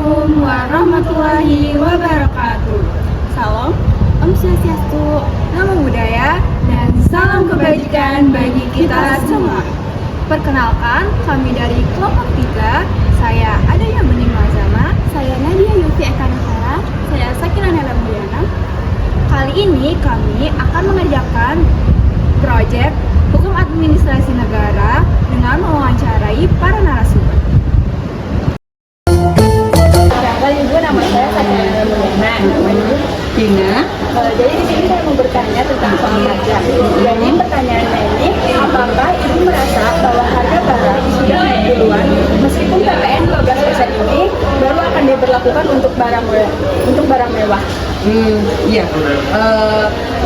Assalamualaikum warahmatullahi wabarakatuh. Salam, Om Swastiastu, Namo Buddhaya, Dan salam kebajikan bagi kita semua. Perkenalkan, kami dari kelompok 3. Saya Adaya Bening Mazama. Saya Nadia Yufi Ekanasara. Saya Sakina Nela Budiana. Kali ini kami akan mengerjakan proyek Hukum Administrasi Negara dengan mewawancarai para narasumber. Ibu, nama saya Sakina Nela Budiana. Dina. Jadi di sini saya mau bertanya tentang soal pajak. Jadi pertanyaannya ini, apakah Ibu merasa bahwa harga barang sudah naik duluan meskipun PPN 12% ini baru akan diberlakukan untuk barang mewah? Iya.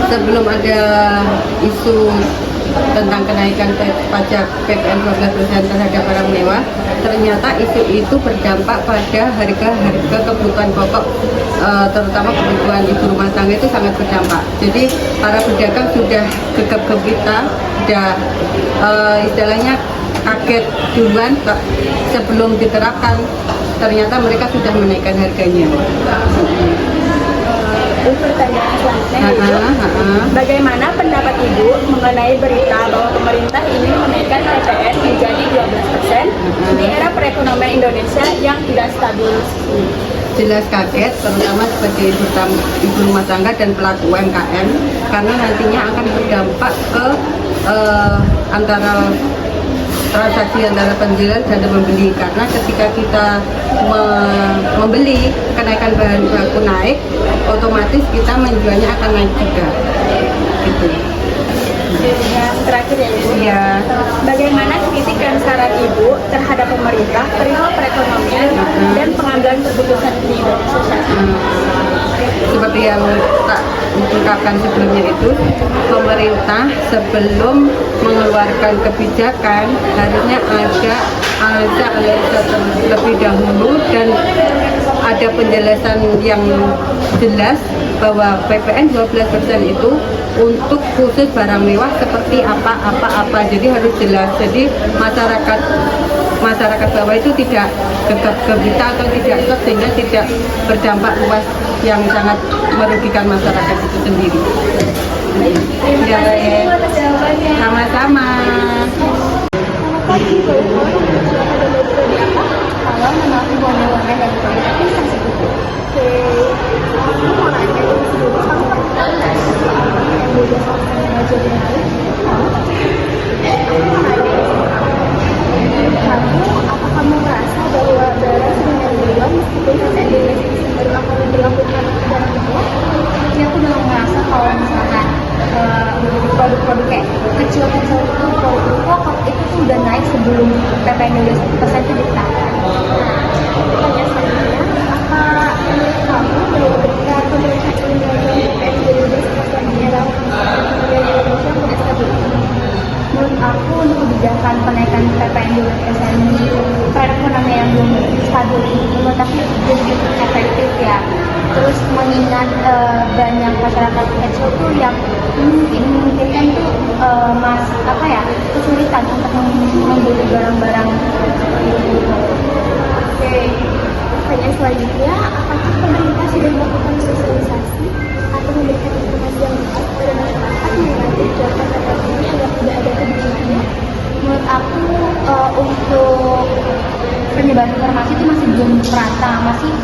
Sebelum ada isu tentang kenaikan pajak PPN 12% terhadap barang mewah, ternyata isu itu berdampak pada harga kebutuhan pokok, terutama kebutuhan ibu rumah tangga itu sangat berdampak. Jadi para pedagang sudah gegap gempita, sudah istilahnya kaget duluan sebelum diterapkan. Ternyata mereka sudah menaikkan harganya. Pertanyaan selanjutnya, bagaimana pendapat Ibu mengenai berita bahwa pemerintah ingin menaikkan PPN menjadi 12% di era perekonomian Indonesia yang tidak stabil? Jelas kaget, terutama sebagai ibu rumah tangga dan pelaku UMKM, karena nantinya akan berdampak ke antara transaksi antara penjual dan pembeli, karena ketika kita membeli kenaikan bahan baku naik, otomatis kita menjualnya akan naik juga gitu. Yang terakhir ya Ibu, Iya. bagaimana kritik dan saran Ibu terhadap pemerintah perihal perekonomian dan pengambilan keputusan di Indonesia saat ini? Seperti yang tak ungkapkan sebelumnya itu, pemerintah sebelum mengeluarkan kebijakan harusnya ada analisa terlebih dahulu dan ada penjelasan yang jelas bahwa PPN 12% itu untuk khusus barang mewah seperti apa. Jadi harus jelas. Jadi masyarakat bawah itu tidak gegap gempita atau tidak shock, sehingga tidak berdampak luas yang sangat merugikan masyarakat itu sendiri. Ya, sama-sama. Kalau nama aku Bone Wana dari Proyek Instansi Buku. Aku mau nanya dulu sebelum kamu pernah nggak sih yang beda sama remaja dan lain? Aku mau nanya kamu, apa kamu merasa bahwa barang sudah naik duluan meskipun PPN Indonesia baru akan diberlakukan barang mewah? Jadi aku udah merasa kalau misalkan produk-produk kayak kecil-kecil itu produk pokok itu tuh udah naik sebelum PPN 12% itu ditetapkan. Pertanyaan selanjutnya, apa menurut kamu bahwa ketika pemerintah ingin menaikkan PPN 12% di era perekonomian Indonesia tidak stabil? Menurut aku, untuk kebijakan kenaikan PPN 12% di perekonomian yang belum stabil ini, menurut aku jadi efektif ya. Terus mengingat banyak masyarakat kecil tuh yang memungkinkan tuh kesulitan untuk membeli barang-barang. Oke, pertanyaan selanjutnya, apakah pemerintah sudah melakukan sosialisasi atau memberikan informasi yang tepat kepada masyarakat mengenai kebijakan PPN ini agar tidak ada kebingungannya? Menurut aku untuk penyebaran informasi itu masih belum merata, masih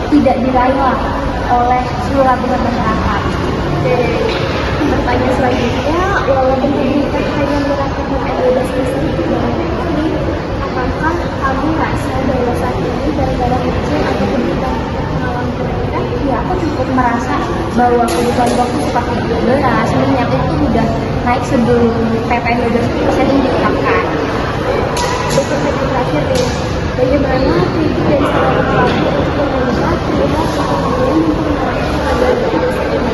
tidak diraih lah oleh seluruh lapisan masyarakat. Oke, pertanyaan selanjutnya, walaupun pemerintah hanya menerapkan PPN 12% apakah kamu merasa bahwa saat ini barang-barang kecil atau kebutuhan mengalami kenaikan? Ya, aku cukup merasa bahwa kebutuhan pokok seperti beras, minyak itu udah naik sebelum PPN 12% ini ditetapkan. Pertanyaan terakhir nih, bagaimana kritik dan saran kamu untuk pemerintah terhadap kemudian untuk menerapkan barang-barang Indonesia?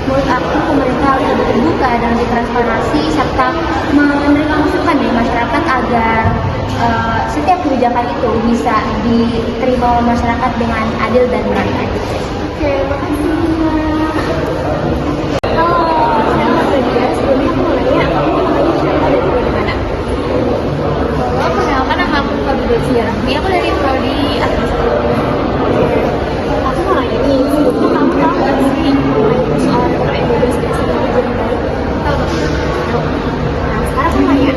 Menurut aku, pemerintah harus lebih terbuka dan lebih transparansi serta menerima masukan dari masyarakat agar setiap kebijakan itu bisa diterima oleh masyarakat dengan adil dan merata. Oke, makasih. Halo, nama saya sebelumnya aku mau nanya, kamu namanya siapa dan tinggal di mana? Halo, perkenalkan nama aku Fabiola dari sejarah. Ini aku dari prodi administrasi. Aku mau nanya nih, sebelumnya kamu tahu nggak sih soal PPN 12 persen itu jadi baik? Tahu nggak? Nah, sekarang aku nanya,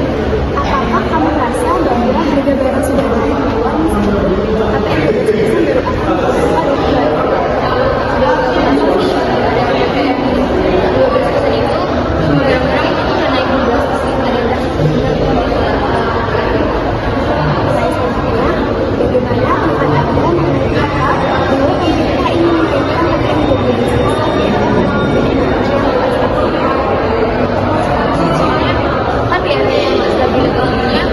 apakah kamu merasa bahwa harga barang sudah naik di luar sebelum PPN 12% baru akan berubah dan baik? Tapi ada yang nggak stabil ekonominya,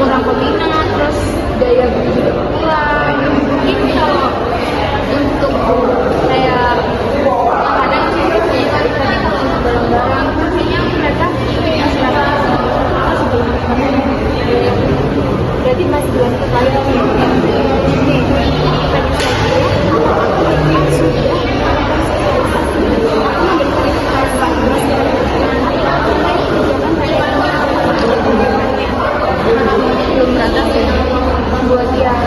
kurang peminat, terus daya beli juga berkurang. Mungkin kalau untuk kayak makanan sih kayaknya tadi kalau untuk barang-barang pastinya mereka masyarakat berarti masih dilanjut lagi. Belum rata sih buat yang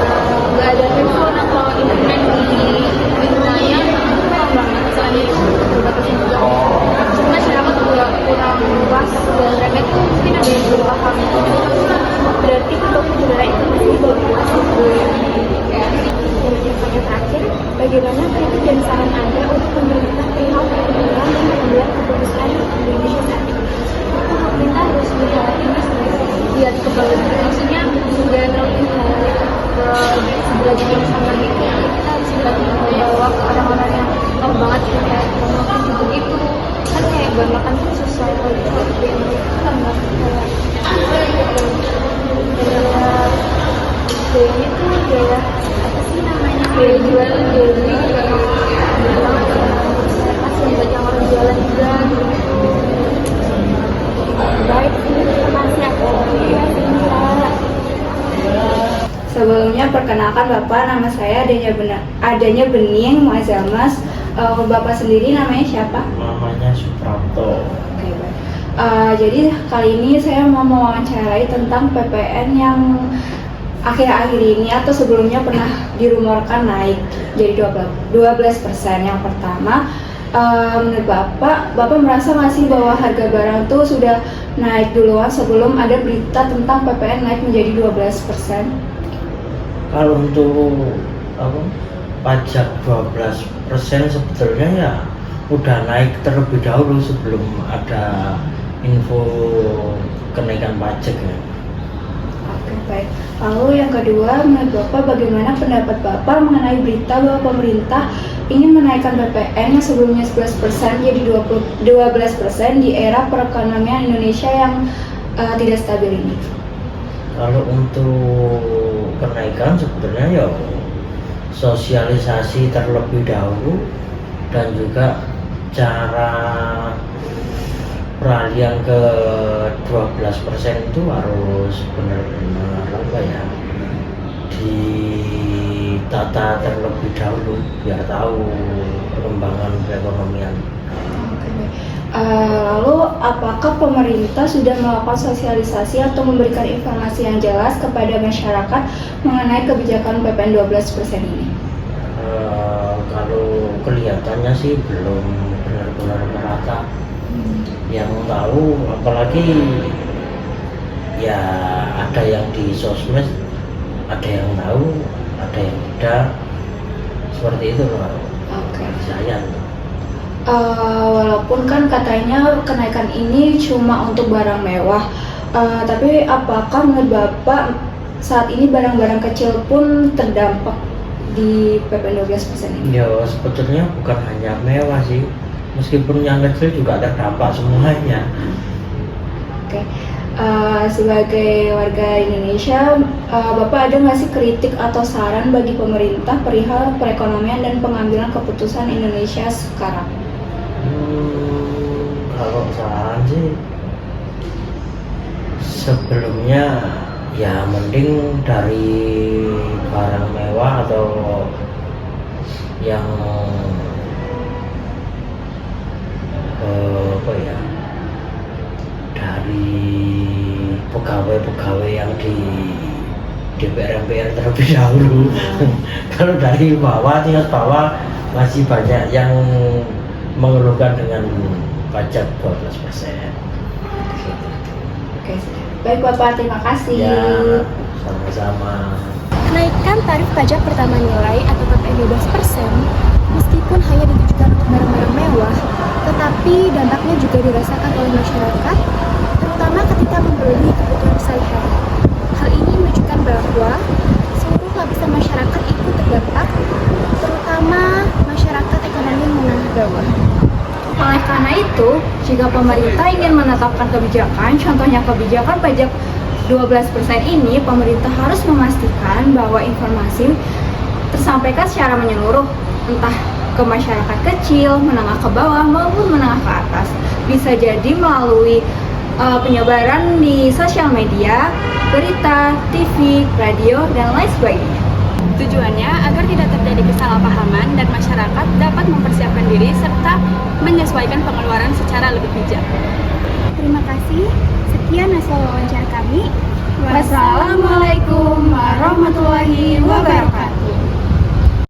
nggak ada handphone atau internet di rumahnya kurang banget soalnya itu terbatasnya juga masyarakat juga kurang luas dan remeh tuh mungkin ada yang belum paham berarti kalau negara itu masih belum luas dan yang terakhir bagaimana kritik dan saran Anda untuk pemerintah perihal perkembangan dan pengambilan keputusan di Indonesia saat ini? Pemerintah harus melihat ini lihat ke bawah, maksudnya sudah terlalu belajar yang sama gitu, kita harus lihat ke bawah ke orang-orang yang tahu banget kayak makan gitu gitu kan, kayak buat makan tuh susah kalau itu yang kan nggak gayanya tuh gaya apa sih namanya, gaya jual gaya beli masih banyak orang jualan juga gitu. Baik, terima kasih aku. Sebelumnya perkenalkan Bapak, nama saya Adanya Bening Muazzamas. Bapak sendiri namanya siapa? Namanya Suprapto. Oke, baik. Jadi kali ini saya mau mewawancarai tentang PPN yang akhir-akhir ini atau sebelumnya pernah dirumorkan naik jadi 12%. Yang pertama, menurut Bapak merasa nggak sih bahwa harga barang itu sudah naik duluan sebelum ada berita tentang PPN naik menjadi 12%? Kalau untuk pajak 12% sebetulnya ya udah naik terlebih dahulu sebelum ada info kenaikan pajak ya. Oke, baik. Lalu yang kedua, menurut Bapak bagaimana pendapat Bapak mengenai berita bahwa pemerintah ingin menaikkan PPN yang sebelumnya 11% jadi 12% di era perekonomian Indonesia yang tidak stabil ini? Kalau untuk kenaikan sebetulnya ya sosialisasi terlebih dahulu dan juga cara peralihan ke 12% itu harus benar-benar ditata terlebih dahulu biar tahu perkembangan perekonomian. Lalu apakah pemerintah sudah melakukan sosialisasi atau memberikan informasi yang jelas kepada masyarakat mengenai kebijakan PPN 12% ini? Kalau kelihatannya sih belum benar-benar merata. Yang tahu apalagi ya ada yang di sosmed, ada yang tahu, ada yang tidak, seperti itu loh. Oke. Saya walaupun kan katanya kenaikan ini cuma untuk barang mewah, tapi apakah menurut Bapak saat ini barang-barang kecil pun terdampak di PPN 12% ini? ya sebetulnya bukan hanya mewah sih, meskipun yang kecil juga terdampak semuanya. Oke. Sebagai warga Indonesia, Bapak ada nggak sih kritik atau saran bagi pemerintah perihal perekonomian dan pengambilan keputusan Indonesia sekarang? Kalau saran sih sebelumnya ya mending dari barang mewah atau yang dari pegawai-pegawai yang di DPR MPR terlebih dahulu. Kalau dari bawah, tingkat bawah masih banyak yang mengeluhkan dengan pajak 12%. Oke, baik Bapak, terima kasih. Ya, sama-sama. Kenaikan tarif pajak pertama nilai atau PPN 12% meskipun hanya ditujukan untuk barang-barang mewah, tetapi dampaknya juga dirasakan oleh masyarakat, terutama ketika membeli kebutuhan sehari-hari. Hal ini menunjukkan bahwa seluruh lapisan masyarakat ikut terdampak, terutama masyarakat ekonomi menengah bawah. Oleh karena itu, jika pemerintah ingin menetapkan kebijakan, contohnya kebijakan pajak 12% ini, pemerintah harus memastikan bahwa informasi tersampaikan secara menyeluruh, entah ke masyarakat kecil, menengah ke bawah, maupun menengah ke atas. Bisa jadi melalui penyebaran di sosial media, berita, TV, radio, dan lain sebagainya. Tujuannya agar tidak terjadi kesalahpahaman dan masyarakat dapat mempersiapkan diri serta menyesuaikan pengeluaran secara lebih bijak. Terima kasih. Sekian hasil wawancara kami. Wassalamualaikum warahmatullahi wabarakatuh.